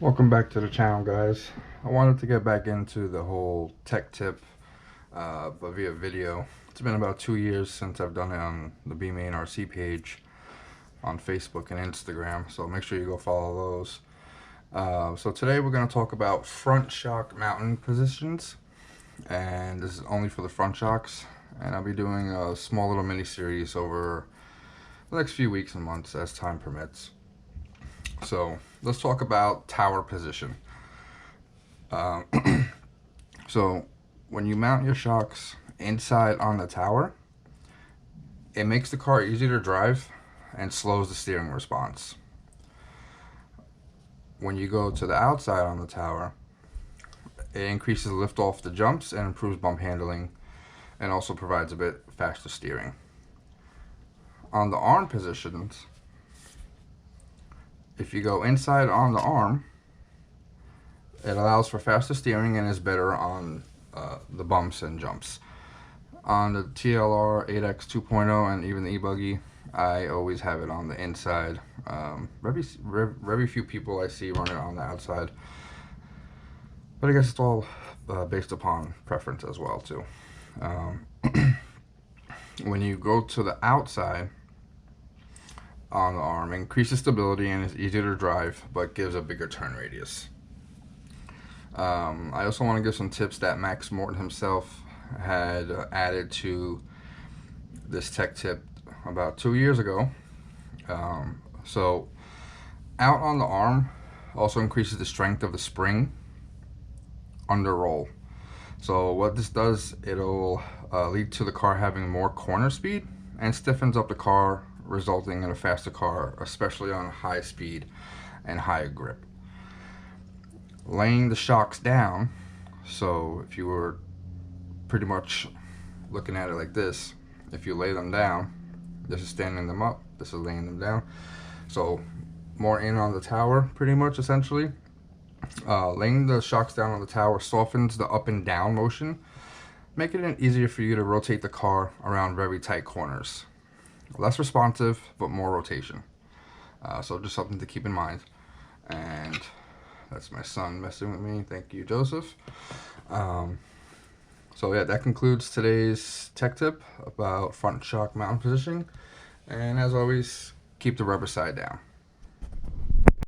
Welcome back to the channel, guys. I wanted to get back into the whole tech tip, but via video. It's been about 2 years since I've done it on the B Main RC page on Facebook and Instagram, so make sure you go follow those. So today we're going to talk about front shock mounting positions, and this is only for the front shocks, and I'll be doing a small little mini series over the next few weeks and months as time permits. So let's talk about tower position. Uh, so when you mount your shocks inside on the tower, it makes the car easier to drive and slows the steering response. When you go to the outside on the tower, it increases lift off the jumps and improves bump handling, and also provides a bit faster steering. On the arm positions, if you go inside on the arm, it allows for faster steering and is better on the bumps and jumps. On the TLR 8X 2.0 and even the e-buggy, I always have it on the inside. Very few people I see run it on the outside, but I guess it's all based upon preference as well too. When you go to the outside on the arm, it increases stability and is easier to drive, but gives a bigger turn radius. I also want to give some tips that Max Morton himself had added to this tech tip about 2 years ago. So out on the arm also increases the strength of the spring under roll. So what this does, it'll lead to the car having more corner speed and stiffens up the car, resulting in a faster car, especially on high speed and higher grip. Laying the shocks down, so if you were pretty much looking at it like this, if you lay them down, this is standing them up, this is laying them down, so more in on the tower pretty much essentially. Laying the shocks down on the tower softens the up and down motion, making it easier for you to rotate the car around very tight corners. Less responsive, but more rotation. So just something to keep in mind. And that's my son messing with me. Thank you, Joseph. So yeah, that concludes today's tech tip about front shock mounting positioning. And as always, keep the rubber side down.